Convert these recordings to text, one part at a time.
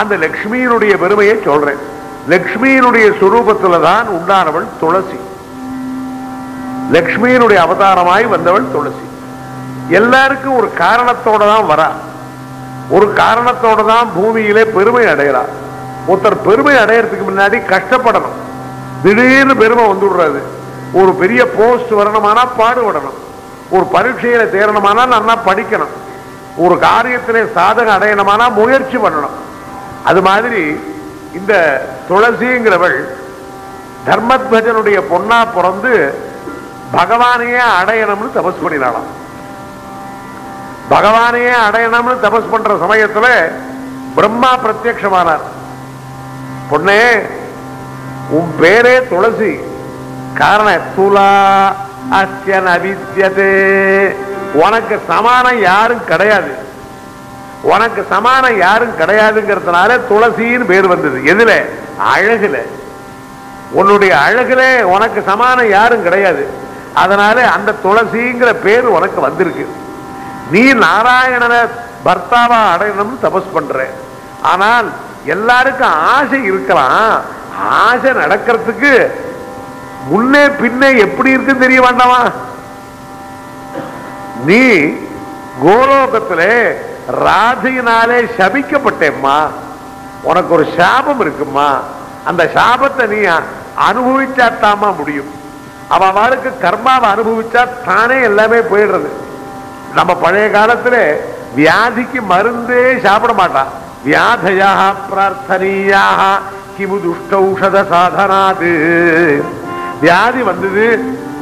அந்த லக்ஷ்மியினுடைய பெருமையை சொல்றேன். லக்ஷ்மியினுடைய சுரூபத்துல தான் உண்டானவள் துளசி. லக்ஷ்மியினுடைய அவதாரமாய் வந்தவள் துளசி. எல்லாருக்கும் ஒரு காரணத்தோட தான் வரா, ஒரு காரணத்தோட தான் பூமியிலே பெருமை அடையறா. ஒருத்தர் பெருமை அடையறதுக்கு முன்னாடி கஷ்டப்படணும். திடீர்னு பெருமை வந்துடுறாது. ஒரு பெரிய போஸ்ட் வரணுமானா பாடுபடணும், ஒரு பரீட்சையில தேரணுமானா நல்லா படிக்கணும், ஒரு காரியத்திலே சாதகம் அடையணுமானா முயற்சி பண்ணணும். அது மாதிரி இந்த துளசிங்கிறவள் தர்மத்வஜனுடைய பொண்ணா பிறந்து பகவானையே அடையணும்னு தபஸ் பண்ணினாலாம். பகவானையே அடையணும்னு தபஸ் பண்ற சமயத்துல பிரம்மா பிரத்யக்ஷமானார். பொண்ணே, உன் பேரே துளசி, காரணம் துலா அஸ்யன் அவித்யதே, உனக்கு சமானம் யாரும் கிடையாது, உனக்கு சமானம் யாரும் கிடையாதுங்கிறதுனால துளசின்னு பேர் வந்தது. எதுல? அழகுல. உன்னுடைய அழகுல உனக்கு சமானம் யாரும் கிடையாது, அதனால அந்த துளசிங்கிற பேர் உனக்கு வந்திருக்கு. நீ நாராயணனை பர்த்தாவா அடையணும்னு தபஸ் பண்ற. ஆனால் எல்லாருக்கும் ஆசை இருக்கலாம், ஆசை நடக்கிறதுக்கு முன்னே பின்னே எப்படி இருக்குன்னு தெரிய வேண்டாமா? நீ கோலோகத்திலே ராதையினாலே சபிக்கப்பட்டேம்மா, உனக்கு ஒரு சாபம் இருக்குமா, அந்த சாபத்தை நீ அனுபவிச்சாத்தாமா முடியும். அவளுக்கு கர்மாவை அனுபவிச்சா தானே எல்லாமே போயிடுறது. நம்ம பழைய காலத்துல வியாதிக்கு மருந்தே சாப்பிட மாட்டான். வியாதையாக பிரார்த்தனீயாக கிமு துஷ்டௌஷத சாதனாது. வியாதி வந்தது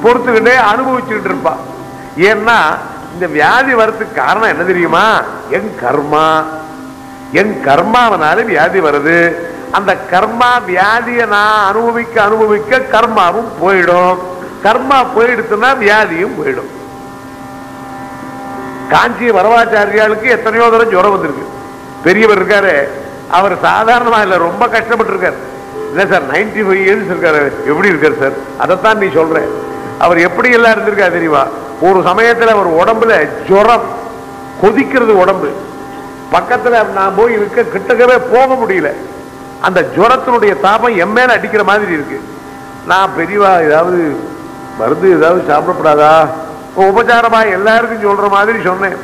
பொறுத்துக்கிட்டே அனுபவிச்சுக்கிட்டு இருப்பா. ஏன்னா இந்த வியாதி வர்றதுக்கு காரணம் என்ன தெரியுமா? என் கர்மா, என் கர்மாவனால வியாதி வருது. அந்த கர்மா வியாதியை நான் அனுபவிக்க அனுபவிக்க கர்மாவும் போயிடும். கர்மா போயிடுச்சுன்னா வியாதியும் போயிடும். காஞ்சி வரவாச்சாரியாளுக்கு எத்தனையோ தடவை ஜுரம் வந்திருக்கு. பெரியவர் இருக்காரு, அவர் சாதாரணமா இல்ல, ரொம்ப கஷ்டப்பட்டு இருக்காரு. இல்ல சார், 95 years இருக்காரு. எப்படி இருக்காரு சார்? அதைத்தான் நீ சொல்ற. அவர் எப்படி எல்லாம் இருந்திருக்காரு தெரியுமா? ஒரு சமயத்துல அவர் உடம்புல ஜுரம் கொதிக்கிறது, உடம்பு பக்கத்துல நான் போய் இருக்க கிட்டக்கவே போக முடியல. அந்த ஜுரத்தினுடைய தாபம் என் மேல அடிக்கிற மாதிரி இருக்கு. நான் பெரியவா ஏதாவது மருந்து ஏதாவது சாப்பிடப்படாதா, உபச்சாரமா எல்லாருக்கும் சொல்ற மாதிரி சொன்னேன்.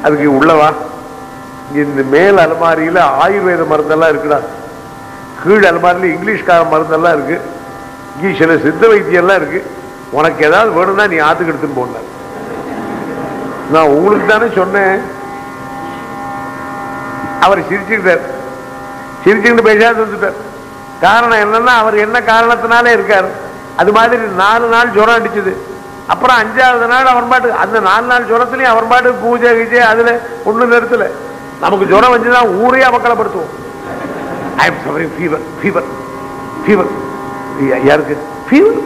அதுக்கு உள்ளவா, இந்த மேல் அலமாரியில ஆயுர்வேத மருந்தெல்லாம் இருக்குடா, கீழ் அலமாரியில இங்கிலீஷ்கார மருந்தெல்லாம் இருக்கு, இங்கே சில சித்த வைத்தியெல்லாம் இருக்கு, உனக்கு ஏதாவது வேணும்னா நீ ஆத்துக்கு எடுத்துன்னு போன. நான் உங்களுக்கு தானே சொன்னேன். அவர் சிரிச்சுக்கிட்டார். சிரிச்சுக்கிட்டு பேசாது வந்துட்டார். காரணம் என்னன்னா, அவர் என்ன காரணத்தினாலே இருக்காரு. அது மாதிரி 4 நாள் ஜுரம் அடிச்சது. அப்புறம் 5வது நாள் அவர் பாட்டு, அந்த 4 நாள் ஜுரத்துலயும் அவர் பாட்டு பூஜை கீஜை அதுல ஒண்ணு நிறுத்தல. நமக்கு ஜுரம் வந்துதான் ஊரே அவக்கலப்படுத்துவோம். I am suffering fever, fever, fever. யாருக்கு ஃபீவர்?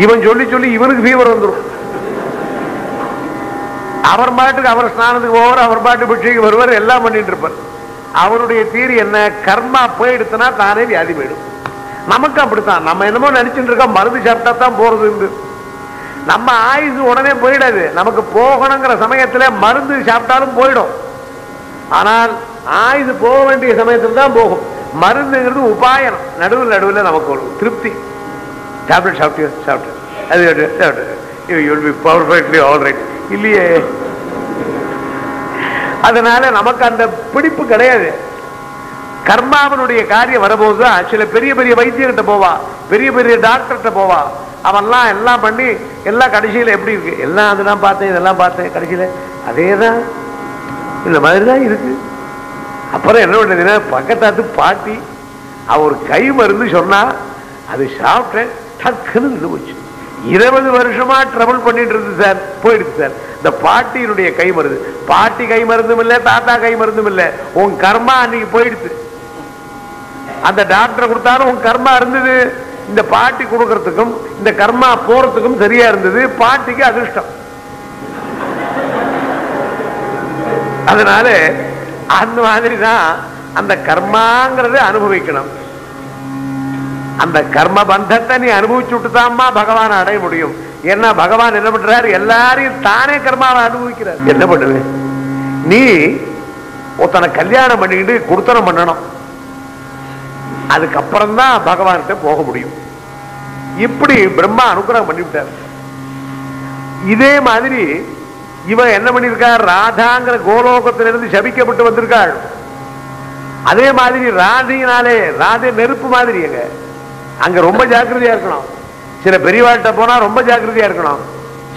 இவன் சொல்லி சொல்லி இவனுக்கு ஃபீவர் வந்துடும். அவர் பாட்டுக்கு அவர் ஸ்நானத்துக்கு போவார், அவர் பாட்டு பிட்சைக்கு வருவார், எல்லாம் பண்ணிட்டு இருப்பார். அவருடைய தீரி என்ன? கர்மா போயிடுத்துனா தானே வியாதி போயிடும். நமக்கு அப்படித்தான். நம்ம என்னமோ நினைச்சுட்டு இருக்கோம் மருந்து சாப்பிட்டா தான் போறது. நம்ம ஆயுசு உடனே போயிடாது. நமக்கு போகணுங்கிற சமயத்துல மருந்து சாப்பிட்டாலும் போயிடும். ஆனால் ஆயுசு போக வேண்டிய சமயத்தில் தான் போகும். மருந்துங்கிறது உபாயனம். நடுவில் நடுவில் நமக்கு ஒரு திருப்தி. டேப்லெட் சாப்பிட்டு சாப்பிட்டு இல்லையே. அதனால நமக்கு அந்த பிடிப்பு கிடையாது. கர்மாவனுடைய காரியம் வரபோது சில பெரிய பெரிய வைத்தியர்கிட்ட போவா, பெரிய பெரிய டாக்டர்கிட்ட போவா. அவன்லாம் எல்லாம் பண்ணி எல்லாம் கடைசியில் எப்படி இருக்கு, எல்லாம் அதெல்லாம் பார்த்தேன் இதெல்லாம் பார்த்தேன், கடைசியில் அதேதான் இந்த மாதிரி தான் இருக்கு. அப்புறம் என்ன பண்ணதுன்னா, பக்கத்தாத்து பாட்டி அவர் கை மருந்து சொன்னா அது சாப்பிட்டேன், டக்குன்னு இது போச்சு. 20 வருஷமா ட்ரபிள் பண்ணிட்டு இருந்து சார், போயிடுச்சு சார் இந்த பாட்டியினுடைய கை மருந்து. பாட்டி கை மருந்தும் இல்லை, தாத்தா கை மருந்தும் இல்லை, உன் கர்மா அன்னைக்கு போயிடுச்சு. அந்த டாக்டர் கொடுத்தாலும் உன் கர்மா இருந்தது. இந்த பாட்டி கொடுக்கறதுக்கும் இந்த கர்மா போறதுக்கும் சரியா இருந்தது. பாட்டிக்கு அதிர்ஷ்டம். அதனால அந்த மாதிரிதான் அந்த கர்மாங்கிறத அனுபவிக்கணும். அந்த கர்ம பந்தத்தை நீ அனுபவிச்சு விட்டுதாம்மா பகவான் அடைய முடியும். ஏன்னா பகவான் என்ன பண்றாரு, எல்லாரையும் தானே கர்மாவை அனுபவிக்கிறார். என்ன பண்ணுவேன் நீ? ஒருத்தனை கல்யாணம் பண்ணிட்டு கொடுத்தனம் பண்ணணும், அதுக்கப்புறம் தான் பகவான்கிட்ட போக முடியும். இப்படி பிரம்மா அனுகிரகம் பண்ணிவிட்டார். இதே மாதிரி இவன் என்ன பண்ணிருக்கார், ராதாங்கிற கோலோகத்திலிருந்து சபிக்கப்பட்டு வந்திருக்காள். அதே மாதிரி ராதையினாலே, ராதை நெருப்பு மாதிரி அங்க ரொம்ப ஜாக்கிரதையா இருக்கணும். சில பெரியவாழ்கிட்ட போனா ரொம்ப ஜாக்கிரதையா இருக்கணும்.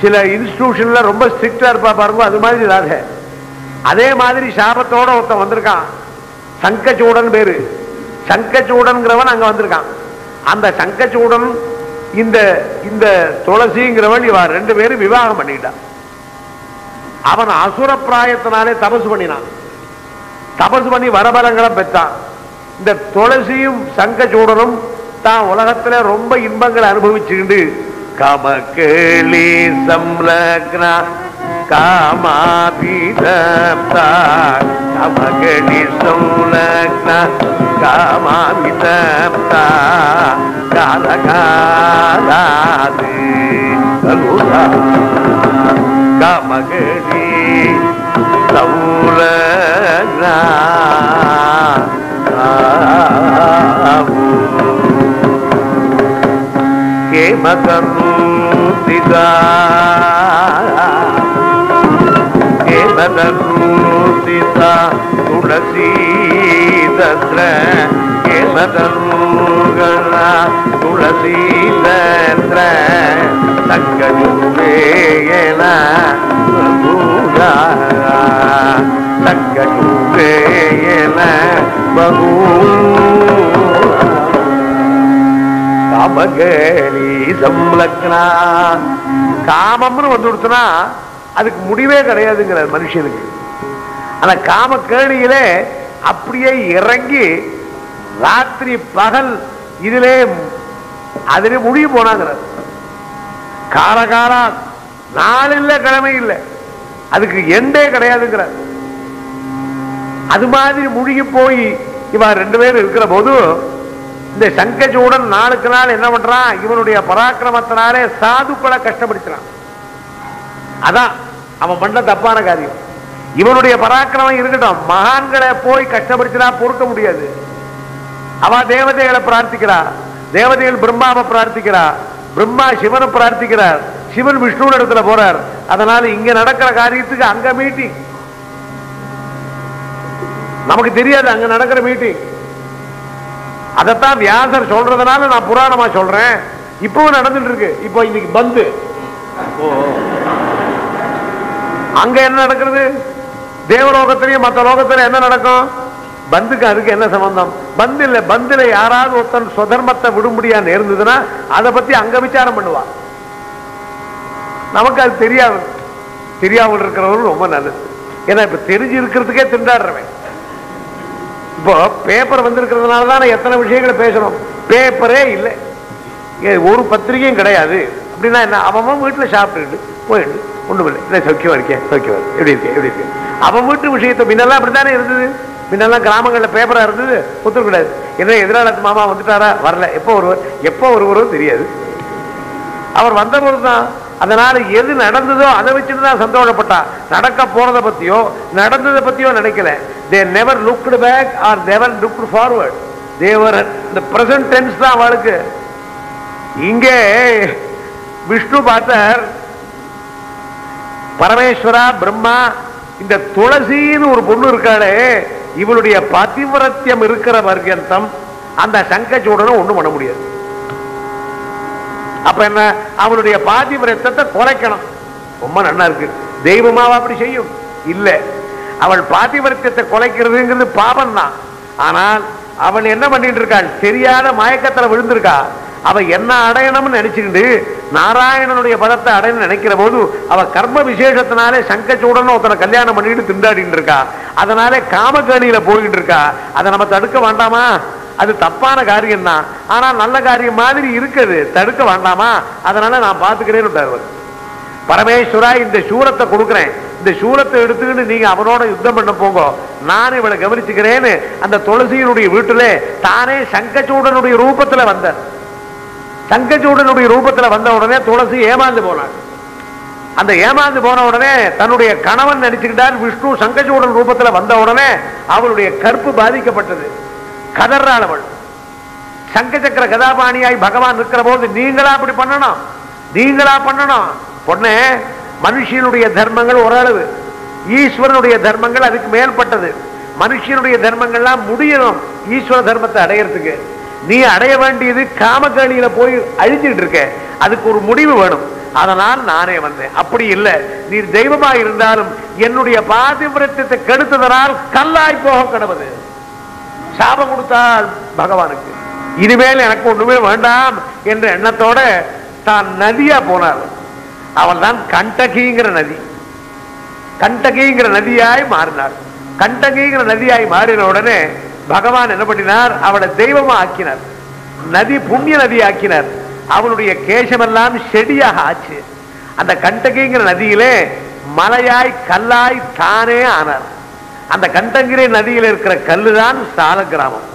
சில இன்ஸ்டிடியூஷன்ல ரொம்ப ஸ்ட்ரிக்டா இருப்பா பாருங்க, அது மாதிரி ராதை. அதே மாதிரி சாபத்தோட ஒருத்தன் வந்திருக்கான், சங்கச்சூடன் பேரு. சங்கச்சூடன்கிறவன் அங்க வந்திருக்கான். அந்த சங்கச்சூடன் இந்த இந்த துளசிங்கிறவன் இவன் 2 பேரும் விவாகம் பண்ணிட்டான். அவன் அசுர பிராயத்தினாலே தபசு பண்ணினான். தபசு பண்ணி வரபலங்களை பெற்றான். இந்த துளசியும் சங்கச்சூடனும் தான் உலகத்துல ரொம்ப இன்பங்களை அனுபவிச்சுக்கிண்டு கமகேளி சம்லக்னா காமாபிதப்தா கமகேளி சம்லக்னா காமாபிதப்தா காலகாலாது கலுதா கமகேளி சம்லக்னா கேமதனுதிதா கேமதனுதிதா துளசீதத்ர கேமதனுகணா துளசீதத்ர சங்கஜுவேயன பகுதா சங்கஜுவேயன பகு காமகேளி சம்லக்னா. காமம்னு வந்துடுச்சுன்னா அதுக்கு முடிவே கிடையாதுங்கிறார் மனுஷனுக்கு. ஆனா காமகேளியிலே அப்படியே இறங்கி ராத்திரி பகல் இதிலே அதிலே முடிவு போனாங்கிறார். காலகாலா நாள் இல்லை கிழமை இல்லை, அதுக்கு எண்டே கிடையாதுங்கிறார். அது மாதிரி முழுகி போய் இவா 2 பேரும் இருக்கிற போது இந்த சங்கச்சூடன் நாளுக்கு நாள் என்ன பண்றான், இவனுடைய பராக்கிரமத்தினாலே சாதுக்களை கஷ்டப்படுத்துறான். அதான் அவன் பண்ண தப்பான காரியம். இவனுடைய பராக்கிரமம் இருக்கட்டும், மகான்களை போய் கஷ்டப்படுத்தினா பொறுக்க முடியாது. அவ தேவதைகளை பிரார்த்திக்கிறா, தேவதைகள் பிரம்மாவை பிரார்த்திக்கிறா, பிரம்மா சிவனை பிரார்த்திக்கிறார், சிவன் விஷ்ணு இடத்துல போறார். அதனால இங்க நடக்கிற காரியத்துக்கு அங்க மீட்டிங், நமக்கு தெரியாது அங்க நடக்கிற மீட்டிங். அதைத்தான் வியாசர் சொல்றதுனால நான் புராணமா சொல்றேன். இப்பவும் நடந்துட்டு இருக்கு. இப்போ இன்னைக்கு பந்து, அங்க என்ன நடக்கிறது, தேவலோகத்திலையும் மற்ற லோகத்தில என்ன நடக்கும், பந்துக்கு அதுக்கு என்ன சம்பந்தம்? பந்து இல்ல, பந்துல யாராவது ஒருத்தன் சுதர்மத்தை விடும்படியா நேர்ந்ததுன்னா அதை பத்தி அங்க விசாரம் பண்ணுவான். நமக்கு அது தெரியாது. தெரியாமல் இருக்கிறவர்கள் ரொம்ப நல்லது. ஏன்னா இப்ப தெரிஞ்சு இருக்கிறதுக்கே திண்டாடுறவன். இப்போ பேப்பர் வந்திருக்கிறதுனால தான் எத்தனை விஷயங்களை பேசணும். பேப்பரே இல்லை, ஒரு பத்திரிகையும் கிடையாது. அப்படின்னா என்ன, அவன் வீட்டுல சாப்பிட்டு போயிட்டு ஒண்ணும் இல்லை, இல்லை சௌக்கியமா இருக்கேன், சௌக்கியமா இருக்கு, எப்படி இருக்கேன், எப்படி இருக்கு, அவன் வீட்டு விஷயத்தை. முன்னெல்லாம் அப்படித்தானே இருந்தது. முன்னெல்லாம் கிராமங்கள்ல பேப்பரா இருந்தது, ஒத்துக்கூடாது. என்ன எதிராளத்து மாமா வந்துட்டாரா, வரல, எப்போ ஒருவரும் தெரியாது. அவர் வந்த போதுதான். அதனால எது நடந்ததோ அதை வச்சுட்டு தான் சந்தோஷப்பட்டா. நடக்க போறதை பத்தியோ நடந்ததை பத்தியோ நினைக்கல. they never looked back or never looked forward. they were the present tense தான் அவளுக்கு. இங்கே விஷ்ணு பார்த்தார், பரமேஸ்வரா பிரம்மா இந்த துளசின்னு ஒரு பொண்ணு இருக்காளே, இவளுடைய பதிவிரத்தியம் இருக்கிற பர்யந்தம் அந்த சங்கச்சூடனும் ஒண்ணும் பண்ண முடியாது. அப்ப என்ன, அவளுடைய பாதிவிரத்தத்தை குறைக்கணும். ரொம்ப நல்லா இருக்கு. தெய்வமாவா அப்படி செய்யும்? இல்ல, அவள் பாதிவிரத்தியத்தை குலைக்கிறதுங்கிறது பாபம் தான். ஆனால் அவள் என்ன பண்ணிட்டு இருக்காள், தெரியாத மயக்கத்துல விழுந்திருக்கா. அவ என்ன அடையணும்னு நினைச்சுக்கிட்டு நாராயணனுடைய பதத்தை அடையணும்னு நினைக்கிற போது அவ கர்ம விசேஷத்தினாலே சங்கச்சூடன் ஒருத்தனை கல்யாணம் பண்ணிட்டு திண்டாடிட்டு இருக்கா. அதனால காமகேணியில போயிட்டு இருக்கா. அதை நம்ம தடுக்க வேண்டாமா? அது தப்பான காரியம் தான். ஆனா நல்ல காரியம் மாதிரி இருக்குது, தடுக்க வேண்டாமா? அதனால நான் பாத்துக்கிறேன்னு பரமேஸ்வரா இந்த சூரத்தை கொடுக்குறேன், இந்த சூரத்தை எடுத்துக்கிட்டு நீங்க அவனோட யுத்தம் பண்ண போங்க, நான் இவளை கவனிச்சுக்கிறேன்னு அந்த துளசியினுடைய வீட்டுல தானே சங்கச்சூடனுடைய ரூபத்துல வந்த. சங்கச்சூடனுடைய ரூபத்துல வந்த உடனே துளசி ஏமாந்து போனாள். அந்த ஏமாந்து போன உடனே தன்னுடைய கணவன் நினைச்சுக்கிட்டார். விஷ்ணு சங்கச்சூடன் ரூபத்தில் வந்த உடனே அவளுடைய கற்பு பாதிக்கப்பட்டது. கதறாள் அவள். சங்கச்சக்கர கதாபாணியாய் பகவான் இருக்கிற போது நீங்களா அப்படி பண்ணணும், நீங்களா பண்ணணும். பொண்ணே, மனுஷனுடைய தர்மங்கள் ஓரளவு, ஈஸ்வரனுடைய தர்மங்கள் அதுக்கு மேல்பட்டது. மனுஷனுடைய தர்மங்கள்லாம் முடியணும் ஈஸ்வர தர்மத்தை அடையறதுக்கு. நீ அடைய வேண்டியது காமகேணியில போய் அழிஞ்சிட்டு இருக்க, அதுக்கு ஒரு முடிவு வேணும். அதனால் நானே வந்தேன். அப்படி இல்லை, நீ தெய்வமா இருந்தாலும் என்னுடைய பாதிவிரத்தை கெடுத்ததனால் கல்லாய் போக கிடவது. சாபம் கொடுத்தால் பகவானுக்கு இனிமேல் எனக்கு ஒண்ணுமே வேண்டாம் என்ற எண்ணத்தோட தான் நதியா போனார். அவள் தான் கண்டகிங்கிற நதி. கண்டகிங்கிற நதியாய் மாறினார். கண்டகிங்கிற நதியாய் மாறின உடனே பகவான் என்ன பண்ணினார்? அவளை தெய்வமா ஆக்கினார். நதி புண்ணிய நதி ஆக்கினார். அவளுடைய கேசமெல்லாம் செடியாக ஆச்சு. அந்த கண்டகிங்கிற நதியிலே மலையாய் கல்லாய் தானே ஆனார். அந்த கண்டகிரி நதியில் இருக்கிற கல்லுதான் சால கிராமம்.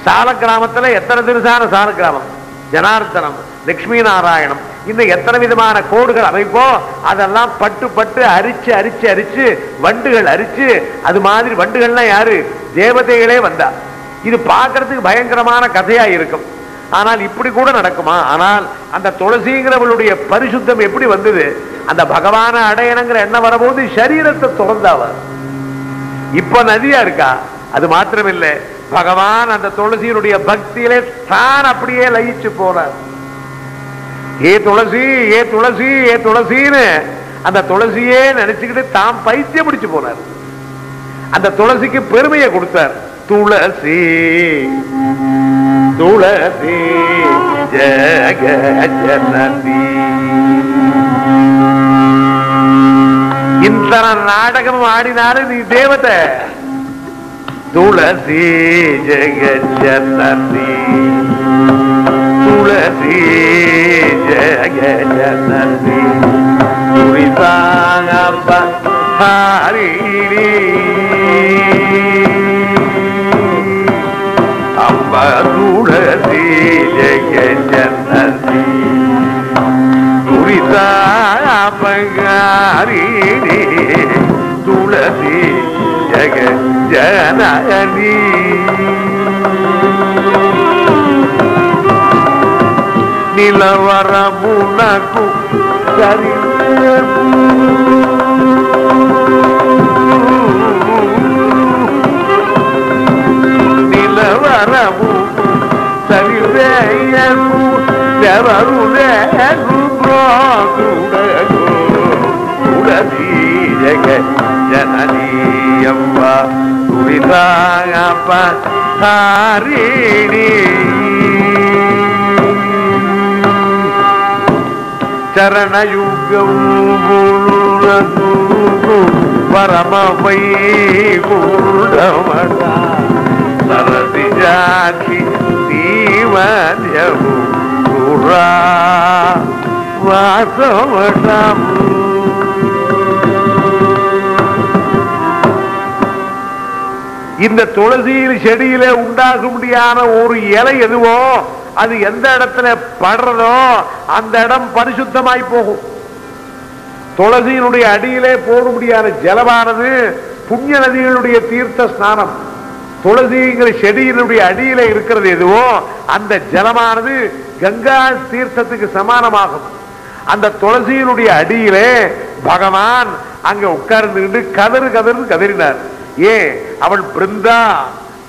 சால கிராமத்துல எத்தனை திருசான சால கிராமம், ஜனார்த்தனம், லட்சுமி நாராயணம், இன்னும் எத்தனை விதமான கோடுகள் அமைப்போ அதெல்லாம் பட்டு பட்டு அரிச்சு அரிச்சு அரிச்சு வண்டுகள் அரிச்சு, அது மாதிரி வண்டுகள்லாம் யாரு? தேவதைகளே வந்தா. இது பார்க்கறதுக்கு பயங்கரமான கதையா இருக்கும். ஆனால் இப்படி கூட நடக்குமா? ஆனால் அந்த துளசிங்கிறவளுடைய பரிசுத்தம் எப்படி வந்தது? அந்த பகவான அடையணுங்கிற எண்ணம் வரபோது சரீரத்தை துறந்தாவ. இப்ப நதியா இருக்கா. அது மாத்திரமில்லை, பகவான் அந்த துளசியினுடைய பக்தியிலே தான் அப்படியே லயிச்சு போனார். ஏ துளசி, ஏ துளசி, ஏ துளசின்னு அந்த துளசியே நினைச்சுக்கிட்டு தாம் பைத்தியம் பிடிச்சு போனார். அந்த துளசிக்கு பெருமையை கொடுத்தார். துளசி துளசி ஜெகஜனனி. இந்த நாடகம் ஆடினாலும் நீ தேவதை. துளசி ஜெகஜனனி, துளசி ஜெகஜனனி, துரிதாங்கபஹாரிணி, அம்ப துளசி ஜெகஜனனி, துரிதாங்கபஹாரிணி, துளசி ஜெகஜனனி. నిలవరమునకు సరి నిలవరము సరివేయకు ఎవరు లేరు బ్రోతుడకు. తులసి జగజననీయవ్వ తురితాపహారిణి. చరణయుగము పరమ వైకుంఠమట సరసి జాక్షి దీవన్యము పురా వాసవటము. இந்த துளசியில் செடியிலே உண்டாக முடியாத ஒரு இலை எதுவோ அது எந்த இடத்துல படுறதோ அந்த இடம் பரிசுத்தமாய் போகும். துளசியினுடைய அடியிலே போக முடியாத ஜலமானது புண்ணிய நதிகளுடைய தீர்த்த ஸ்நானம். துளசிங்கிற செடியினுடைய அடியிலே இருக்கிறது எதுவோ அந்த ஜலமானது கங்கா தீர்த்தத்துக்கு சமானமாகும். அந்த துளசியினுடைய அடியிலே பகவான் அங்க உட்கார்ந்து கதறு கதறு கதறினார். ஏன்? அவள் பிருந்தா,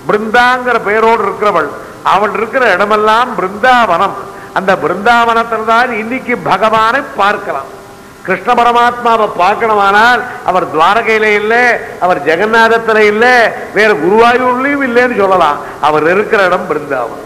பிருந்தாங்கிற பெயரோடு இருக்கிறவள். அவள் இருக்கிற இடமெல்லாம் பிருந்தாவனம். அந்த பிருந்தாவனத்தில் தான் இன்னைக்கு பகவானை பார்க்கலாம். கிருஷ்ண பரமாத்மாவை பார்க்கணுமானால் அவர் துவாரகையில இல்லை, அவர் ஜெகநாதத்துல இல்லை, வேற குருவாயூர்லயும் இல்லைன்னு சொல்லலாம். அவர் இருக்கிற இடம் பிருந்தாவனம்.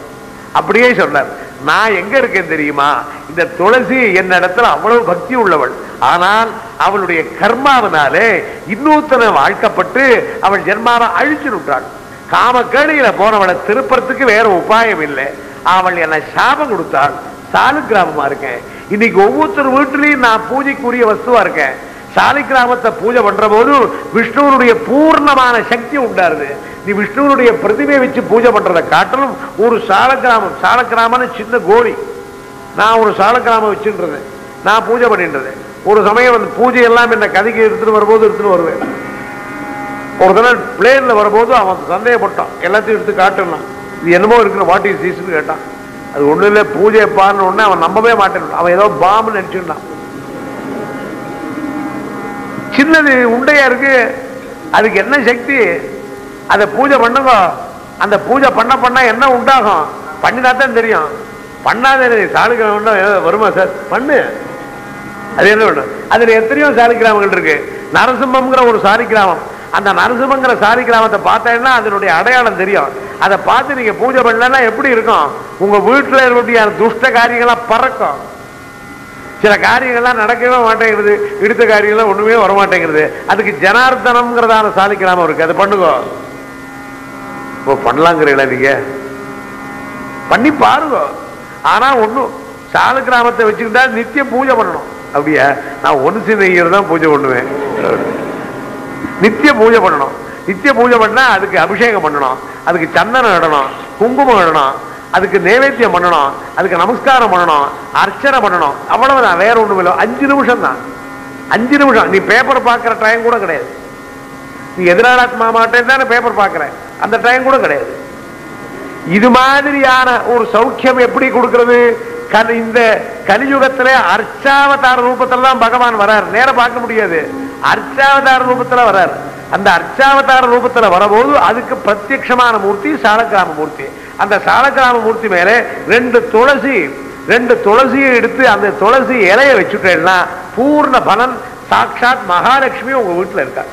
அப்படியே சொன்னார். நான் எங்க இருக்கேன் தெரியுமா? இந்த துளசி என்ன இடத்துல அவ்வளவு பக்தி உள்ளவள். ஆனால் அவளுடைய கர்மாவினாலே இன்னொருத்தனை வாழ்க்கப்பட்டு அவள் ஜென்மாவை அழிச்சு விட்டாள். காமக்கேணியில போனவளை திருப்பறதுக்கு வேற உபாயம் இல்லை. அவள் என்னை சாபம் கொடுத்தாள். சாலு கிராமமா இருக்கேன். இன்னைக்கு ஒவ்வொருத்தர் வீட்டிலையும் நான் பூஜைக்குரிய வஸ்துவா இருக்கேன். சாலி கிராமத்தை பூஜை பண்ற போது விஷ்ணுவனுடைய பூர்ணமான சக்தி உண்டாருது. நீ விஷ்ணுவனுடைய பிரதிமை வச்சு பூஜை பண்றதை காட்டிலும் ஒரு சாலக்கிராமம், சாலக்கிராமன்னு சின்ன கோழி, நான் ஒரு சாலக்கிராமம் வச்சுன்றேன், நான் பூஜை பண்ணின்றேன். ஒரு சமயம் அந்த பூஜை எல்லாம் என்ன கதைக்கு எடுத்துட்டு வருவேன். ஒரு தடவை பிளேன்ல வரும்போது அவன் சந்தேகப்பட்டான், எல்லாத்தையும் எடுத்து காட்டலாம், இது என்னமோ இருக்கிற வாட் இஸ் திஸ்ன்னு கேட்டான். அது ஒண்ணு இல்லை, பூஜை பாருன்னு உடனே அவன் நம்பவே மாட்டேன், அவன் ஏதோ பாம்பு நினைச்சுட்டான். சின்னது உண்டையா இருக்கு, அதுக்கு என்ன சக்தி? அதை பூஜை பண்ணுங்க. அந்த பூஜை பண்ண என்ன உண்டாகும்? பண்ணினாத்தான் தெரியும். பண்ணாத சாலிகிராமம் வருமா சார்? பண்ணு. அது என்ன வேணும்? அதுல எத்தனையோ சாலிகிராமங்கள் இருக்கு. நரசிம்மங்கிற ஒரு சாலிகிராமம், அந்த நரசிம்மங்கிற சாலிகிராமத்தை பார்த்தேன்னா அதனுடைய அடையாளம் தெரியும். அதை பார்த்து நீங்க பூஜை பண்ணலன்னா எப்படி இருக்கும்? உங்க வீட்டில் இருக்கக்கூடிய துஷ்ட காரியங்கள்லாம் பறக்கும். சில காரியங்கள்லாம் நடக்கவே மாட்டேங்கிறது, எடுத்த காரியங்கள்லாம் ஒண்ணுமே வரமாட்டேங்கிறது. அதுக்கு ஜனார்தனம்ங்கிறதான சாலிகிராமம் இருக்கு, அதை பண்ணுங்க. இப்போ பண்ணலாங்கிறீங்களா? நீங்க பண்ணி பாருங்க. ஆனா ஒண்ணும் சாலிகிராமத்தை வச்சுக்கிட்டா நித்தியம் பூஜை பண்ணணும். அப்படியா? நான் ஒன்று நெய்யர் தான் பூஜை பண்ணுவேன். நித்திய பூஜை பண்ணணும். நித்திய பூஜை பண்ணா அதுக்கு அபிஷேகம் பண்ணணும், அதுக்கு சந்தனம் இடணும், குங்குமம் இடணும், அதுக்கு நைவேத்தியம் பண்ணணும், அதுக்கு நமஸ்காரம் பண்ணணும், அர்ச்சனை பண்ணணும். அவ்வளவுதான், வேற ஒண்ணும் இல்லை. 5 நிமிஷம் தான். 5 நிமிஷம். நீ பேப்பர் பார்க்கிற டைம் கூட கிடையாது. நீ எதிராளாத்மா மாட்டேன் தானே பேப்பர் பார்க்கிற, அந்த டைம் கூட கிடையாது. இது மாதிரியான ஒரு சௌக்கியம் எப்படி கொடுக்கிறது? இந்த கலியுகத்திலே அர்ச்சாவதார ரூபத்துல தான் பகவான் வரார். நேரம் பார்க்க முடியாது, அர்ச்சாவதார ரூபத்துல வரார். அந்த அர்ச்சாவதார ரூபத்துல வரபோது அதுக்கு பிரத்யக்ஷமான மூர்த்தி சாலக்கிராம மூர்த்தி. அந்த சாலக்கிராம மூர்த்தி மேலே 2 துளசியை எடுத்து அந்த துளசி இலையை வச்சுட்டேன்னா பூர்ண பலன் சாட்சாத் மகாலட்சுமி உங்க வீட்டுல இருக்கா.